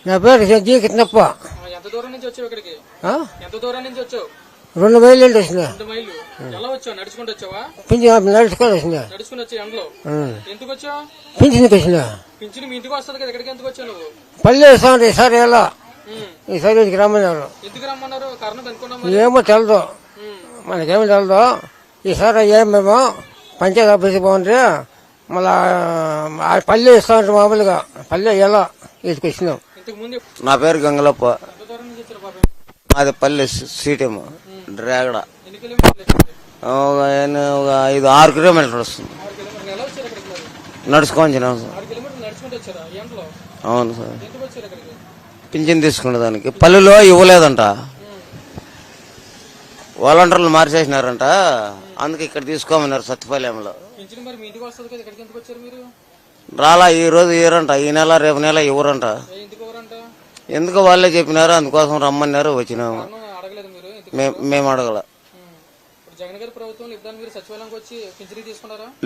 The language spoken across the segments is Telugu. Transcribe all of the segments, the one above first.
నా పేరు జీ కిట్నప్ప. ఎంత దూరం నుంచి వచ్చావు ఇక్కడికి? ఎంత దూరం నుంచి వచ్చావు? 2 మైళ్ళు వచ్చిన. 2 మైళ్ళు ఎలా వచ్చావు? నడుచుకుంటూ వచ్చావా? నడుచుకొని వచ్చిన. నడుచుకుని వచ్చా ఎండలో? ఎందుకు వచ్చావు? పింఛన్కి వచ్చిన. పింఛన్ మీ ఇంటికి వస్తుంది కదా, ఇక్కడికి ఎందుకు వచ్చావు నువ్వు? పల్లె ఇస్తామంటే ఈసారి ఎలా ఈసారి ఇంటికి రమ్మన్నారు. ఎందుకు రమ్మన్నారు? కారణం కనుక్కున్నాం. ఏమో తెలదు, మనకేమో తెలదు. ఈసారి మేము పంచాయతీ ఆఫీస్కి బాగుంటే మళ్ళా పల్లె ఇస్తామంటే మామూలుగా పల్లె ఎలా ఇంటికి వచ్చినాం. నా పేరు గంగలప్ప. మాది పల్లె సీటేమో డ్రాగడ. ఒక 5-6 కిలోమీటర్లు వస్తుంది. నడుచుకొని అవును సార్. పింఛన్ తీసుకునే దానికి పల్లెలో ఇవ్వలేదంట, వాలంటీర్లు మార్చేసినారంట, అందుకే ఇక్కడ తీసుకోమన్నారు సత్యపాలెంలో. రాలా ఈ రోజు ఇవ్వరంట, ఈ నెల రేపు నెల ఇవ్వరంట. ఎందుకు వాళ్ళే చెప్పినారు, అందుకోసం రమ్మన్నారు, వచ్చినాము. మేము అడగల.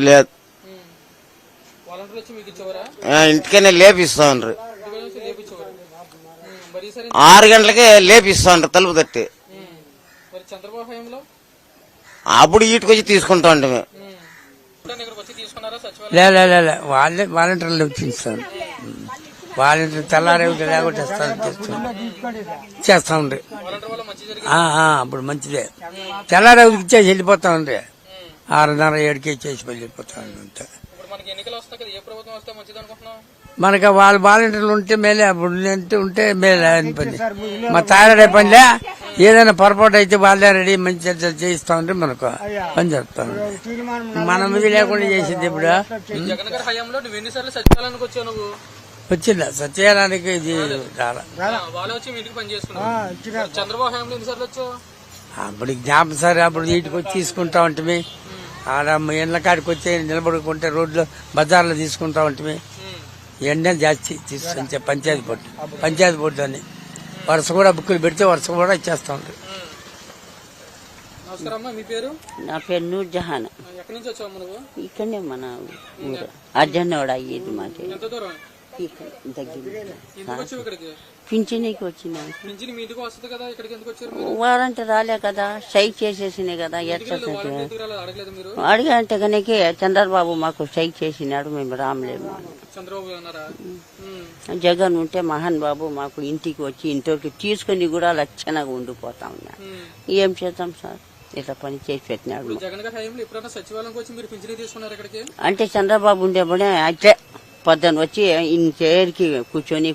లేదు, ఇంటికనే లేపిస్తాండ్రు. 6 గంటలకే లేపిస్తాండ్రు తలుపు తట్టి. అప్పుడు ఈటికొచ్చి తీసుకుంటా ఉంటే వాళ్ళే వాలంటీర్లు వచ్చింది. వాలంటీర్ తెల్లారే లేకుండా చేస్తా ఉండ్రి. అప్పుడు మంచిదే. తెల్లారే ఇచ్చేసి వెళ్ళిపోతా ఉండ్రి. 6:30 7కి ఇచ్చేసి వెళ్ళిపోతా ఉండి. అంతే. మనకి వాళ్ళ వాలంటీర్లు ఉంటే మేలే, అప్పుడు ఉంటే మేలే అని పని. మా తాయారే పనిలే, ఏదైనా పొరపాటు అయితే వాళ్ళే రెడీ మంచి చేయిస్తా ఉంటే మనకు పని చేస్తా ఉంటే మనం ఇది లేకుండా చేసింది. ఇప్పుడు వచ్చిందా సత్యానికి ఇది అప్పుడు జ్ఞాపకం సార్. అప్పుడు వీటికి వచ్చి తీసుకుంటా ఉంటుంది. ఆడ ఎండ్ల కాడికి వచ్చి నిలబడుకుంటే రోడ్లో బజార్లో తీసుకుంటా ఉంటుంది. ఎండ జాస్తి తీసుకొచ్చే పంచాయతీ బోర్డు అని వరుస కూడా బుక్కులు పెడితే వరుస కూడా ఇచ్చేస్తా ఉంటారు. నా పేరు నూర్ జహాన్. ఇక్కడనే మన ఊరు అర్జన్నవాడ అయ్యేది మాది. పింఛనీకి వచ్చిన వారంటే రాలే కదా, స్ట్రైక్ చేసేసినాయి కదా. ఎట్లా అడిగాంటే కనుక చంద్రబాబు మాకు స్ట్రైక్ చేసినాడు, మేము రామలేము. జగన్ ఉంటే మహాన్ బాబు మాకు ఇంటికి వచ్చి ఇంటికి తీసుకుని కూడా లక్షణంగా ఉండిపోతా ఉన్నా. ఏం చేద్దాం సార్, ఇట్లా పని చేసి పెట్టినాడు. అంటే చంద్రబాబు ఉండేప్పుడే అట్లే పొద్దున వచ్చి ఇంటికి కూర్చొని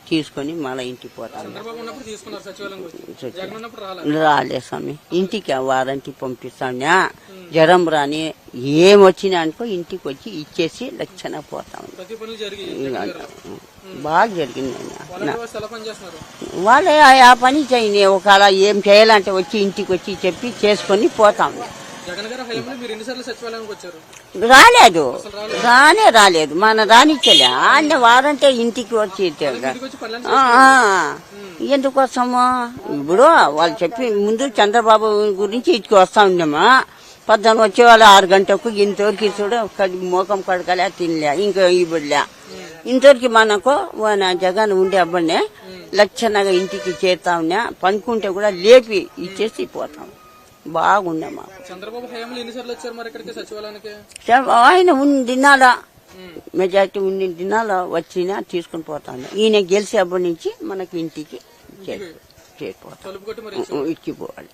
తీసుకొని మళ్ళీ ఇంటికి పోతాం. రాలే స్వామి, ఇంటికి వారంటీ పంపిస్తాను. జ్వరం రాని ఏమొచ్చినా అనుకో ఇంటికి వచ్చి ఇచ్చేసి లక్షణ పోతాం. బాగా జరిగింది. వాళ్ళే ఆ పని చేయని ఒకవేళ ఏం చేయాలంటే వచ్చి ఇంటికి వచ్చి చెప్పి చేసుకొని పోతాం. రాలేదు, రాలేదు, మన రానిచ్చలే. ఆయన వారంటే ఇంటికి వచ్చి ఎందుకోసమో ఇప్పుడు వాళ్ళు చెప్పి ముందు చంద్రబాబు గురించి ఇంటికి వస్తా ఉన్నామా. పొద్దున వచ్చేవాళ్ళు 6 గంటలకు ఇంతవరకు చూడ మోకం కడకలే తినలే, ఇంకా ఇవ్వలే. ఇంతవరకు మనకు జగన్ ఉండే అబ్బాయినే లక్షణంగా ఇంటికి చేరుతా ఉన్నా. పనుకుంటే కూడా లేపి ఇచ్చేసి పోతాం. బాగుండే మాకు. చంద్రబాబు హయాంలో ఎన్నిసార్లు వచ్చారు మరి ఇక్కడికి సచివాలయానికి? ఆయన ఉన్న దినాల మెజార్టీ ఉన్న దినాల వచ్చినా తీసుకుని పోతాను. ఈయన గెలిచి అప్పటి నుంచి మనకి ఇంటికి ఇచ్చిపోవాలి.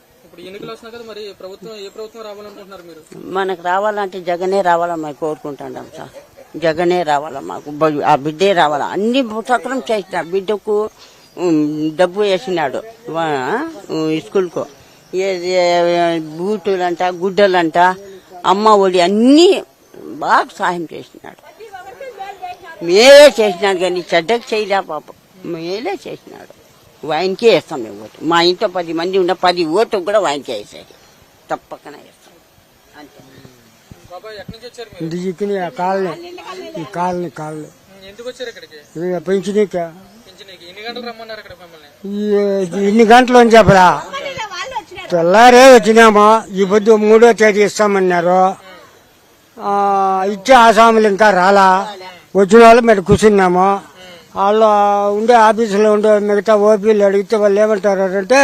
మనకు రావాలంటే జగనే రావాలని మేము కోరుకుంటున్నాం సార్. జగనే రావాలా మాకు, ఆ బిడ్డే రావాలా. అన్ని సక్రం చేసిన బిడ్డకు డబ్బు వేసినాడు స్కూల్కు. బూటులంట, గుడ్డలంట, అమ్మ ఒడి అన్ని బాగా సహాయం చేసినాడు. మేలే చేసినాడు కానీ చెడ్డకు చేయలే పాపం. మేలే చేసినాడు. వాయిన్కే వేస్తాం మేము ఓటు. మా ఇంట్లో 10 మంది ఉన్న 10 ఓటు కూడా వాయిన్కే వేసేది, తప్పకన వేస్తాం. అంతే. ఇన్ని గంటలు అని చెప్పరా, తెల్లారే వచ్చినామా. ఈ పొద్దు 3వ తేదీ ఇస్తామన్నారు. ఇచ్చే ఆసాములు ఇంకా రాలా. వచ్చిన వాళ్ళు మీరు కూర్చున్నాము. వాళ్ళు ఉండే ఆఫీసులో ఉండే మిగతా ఓపీలు అడిగితే వాళ్ళు ఏమంటారంటే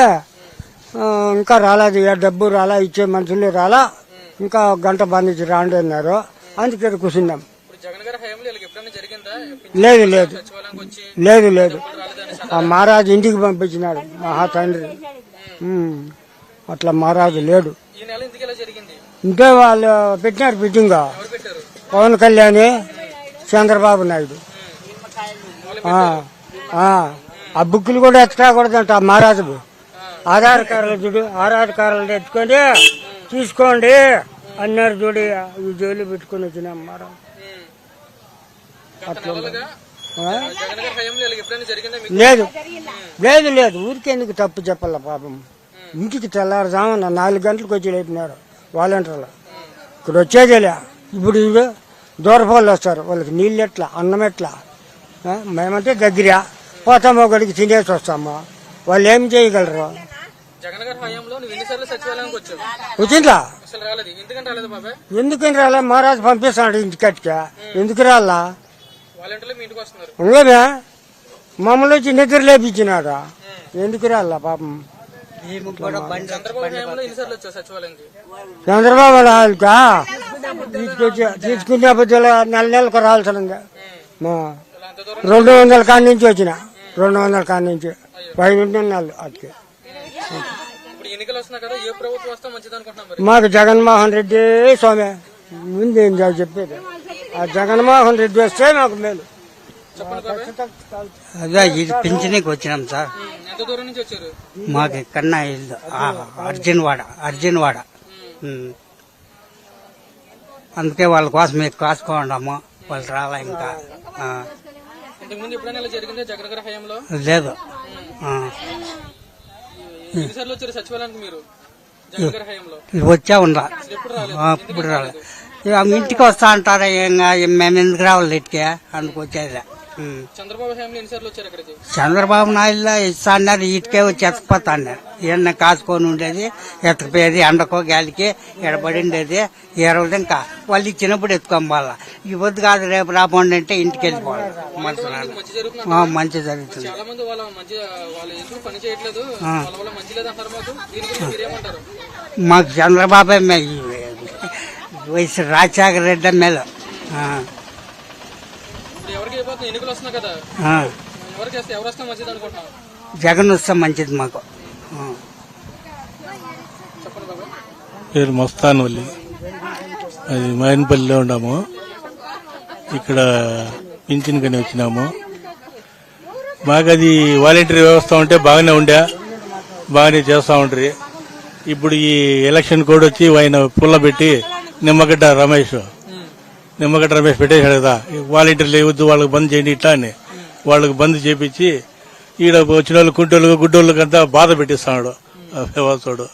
ఇంకా రాలేదు, ఏ డబ్బు రాలా, ఇచ్చే మనుషులు రాలా, ఇంకా గంట బంధించి రాండి అన్నారు. అందుకే కూర్చున్నాం. లేదు లేదు లేదు లేదు ఆ మహారాజు ఇంటికి పంపించినాడు మహా తండ్రి. అట్లా మహారాజు లేడు. ఇంకే వాళ్ళు పెట్టినారు ఫిట్టింగ్, పవన్ కళ్యాణ్, చంద్రబాబు నాయుడు. ఆ బుక్కులు కూడా ఎత్తకూడదంట మహారాజు. ఆధార్ కార్డులు చూడు, ఆధార్ కార్డులు ఎత్తుకొని తీసుకోండి అన్నారు చూడు. ఈ జైలు పెట్టుకుని వచ్చినాం మహారాజు. అట్లా లేదు లేదు లేదు ఊరికెందుకు తప్పు చెప్పాల పాపం. ఇంటికి తెల్లారుజామున 4 గంటలకు వచ్చి లేపినారు వాలంటీర్లు. ఇక్కడ వచ్చేదేలే. ఇప్పుడు దూరపోళ్ళు వస్తారు, వాళ్ళకి నీళ్ళు ఎట్లా, అన్నం ఎట్లా? మేమంటే దగ్గర పోతామో గడికి తినేసి వస్తాము. వాళ్ళు ఏం చేయగలరు? వచ్చిందా? ఎందుకని రాలా? మహారాజు పంపిస్తాడు ఇంటికట్టుగా. ఎందుకు రాలా? ఇంకేమే మమ్మల్ని వచ్చి నిద్ర లేపించినాడు. ఎందుకు రాలా పాపం? చంద్రబాబు రావాలికా తీసుకునే బుద్ధులు నెలకు రావాల్సిందే. 200 కాడి నుంచి వచ్చిన, 200 కాడి నుంచి 5 నెలలు అటుకే. మాకు జగన్మోహన్ రెడ్డి స్వామి ముందు ఏం చెప్పేది. ఆ జగన్మోహన్ రెడ్డి వస్తే మాకు మేలు. అదే ఇది పింఛనీకి వచ్చినాం సార్. మాకు కన్నా ఇల్లు అర్జున్వాడ. అందుకే వాళ్ళ కోసం మేము కాసుకోండాము. వాళ్ళు రాలా ఇంకా. లేదు వచ్చా ఉందా? ఇప్పుడు రాలేదు. ఇంటికి వస్తా అంటారా? మేము ఎందుకు రావాలి ఇటుకే? అందుకు వచ్చేది. చంద్రబాబు నాయుడులో ఇస్తా అన్నారు, ఇటుకే వచ్చి ఎత్తకపోతా అన్నారు. ఏమన్నా కాసుకొని ఉండేది, ఎత్తకపోయేది, ఎండకో గాలికి ఎడబడి ఉండేది. ఏరోజు ఇంకా వాళ్ళు ఇచ్చినప్పుడు ఎత్తుకోవాలా. ఈ పొద్దు కాదు రేపు రాబండి అంటే ఇంటికి వెళ్ళిపోవాలి. మంచి జరుగుతుంది. మాకు చంద్రబాబే వైఎస్ రాజశేఖర రెడ్డి మేలు. జగన్ వస్తే మంచిది మాకు. పేరు మస్తాన్ వల్లి, అది మైనపల్లిలో ఉన్నాము. ఇక్కడ పింఛన్ కని వచ్చినాము. మాకు అది వాలంటీర్ వ్యవస్థ ఉంటే బాగానే ఉండే, బాగానే చేస్తా ఉండ్రి. ఇప్పుడు ఈ ఎలక్షన్ కోడ్ వచ్చి ఆయన పుల్ల పెట్టి నిమ్మగడ్డ రమేష్ పెట్టేశాడు కదా. వాలంటీర్లు ఇవ్వద్దు, వాళ్ళకి బంద్ చేయండి ఇట్లా అని వాళ్ళకి బంద్ చేపించి ఈడ వచ్చిన వాళ్ళు కుంటోళ్ళకు గుడ్డోళ్ళకంతా బాధ పెట్టిస్తున్నాడు వ్యవస్థడు.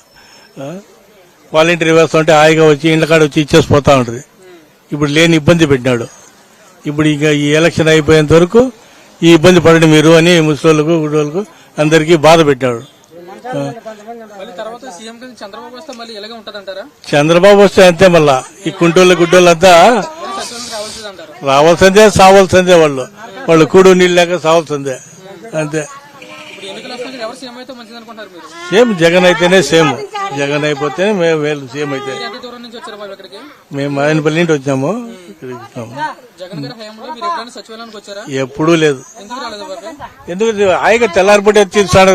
వాలంటీర్ వ్యవస్థ అంటే హాయిగా వచ్చి ఇండ్ల కాడ వచ్చి ఇచ్చేసిపోతా ఉంటది. ఇప్పుడు లేని ఇబ్బంది పెట్టినాడు. ఇప్పుడు ఇక ఈ ఎలక్షన్ అయిపోయేంత వరకు ఈ ఇబ్బంది పడండి మీరు అని ముసలోళ్ళకు గుడ్డోళ్ళకు అందరికీ బాధ పెట్టాడు. చంద్రబాబు వస్తే అంతే. మళ్ళా ఈ కుంటోళ్ళు గుడ్డోళ్ళంతా రావాల్సిందే, సావాల్సిందే. వాళ్ళు కూడు నీళ్ళు లేక సావాల్సిందే అంతే. సేమ్ జగన్ అయితేనే సేమ్. జగన్ అయిపోతేనే మేము సేమ్ అయితే. మేము మాయనపల్లి నుండి వచ్చాము. ఎప్పుడూ లేదు. ఎందుకు హాయిగా తెల్లారిపూట తీస్తాడు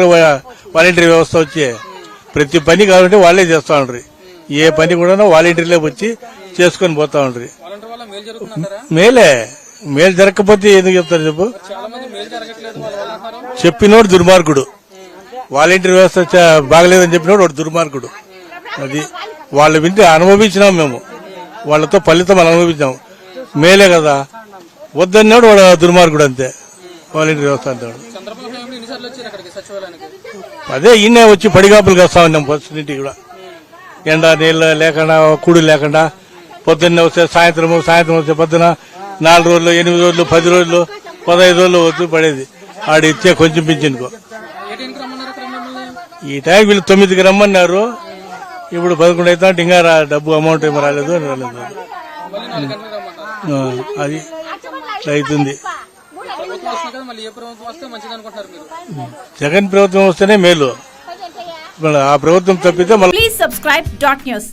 వాలంటీర్ వ్యవస్థ వచ్చి. ప్రతి పని కావాలంటే వాళ్ళే చేస్తా ఉండ్రి. ఏ పని కూడా వాలంటీర్లే వచ్చి చేసుకుని పోతా ఉండ్రి. మేలే. మేలు జరగకపోతే ఎందుకు చెప్తారు చెప్పు? చెప్పినోడు దుర్మార్గుడు. వాలంటీర్ వ్యవస్థ బాగలేదని చెప్పినోడు వాడు దుర్మార్గుడు. అది వాళ్ళు వింటే అనుభవించినాం మేము. వాళ్ళతో ఫలితం అనుభవించాం. మేలే కదా. వద్దన్నాడు వాడు దుర్మార్గుడు అంతే. వాలంటీర్ వ్యవస్థ అంటాడు. అదే ఈయనే వచ్చి పడిగాపులు కాస్తా ఉన్నాం. ఫస్ట్ ఇంటికి కూడా ఎండ నీళ్ళు లేకుండా, కూడు లేకుండా పొద్దున్నే వస్తే సాయంత్రం వస్తే పొద్దున 4 రోజులు, 8 రోజులు, 10 రోజులు, 15 రోజులు వద్దు పడేది. ఆడు ఇచ్చే కొంచెం పింఛన్కు. ఈ టైం వీళ్ళు 9కి రమ్మన్నారు. ఇప్పుడు 11 అయితే ఇంకా డబ్బు అమౌంట్ ఏమో రాలేదు అని రాలేదు. అది అవుతుంది. ప్రభుత్వం వస్తుంది కదా, మళ్ళీ ఏ ప్రభుత్వం వస్తే మంచిది అనుకుంటున్నారు మీరు? జగన్ ప్రభుత్వం వస్తేనే మేలు, ఆ ప్రభుత్వం తప్పితే Please subscribe dot news.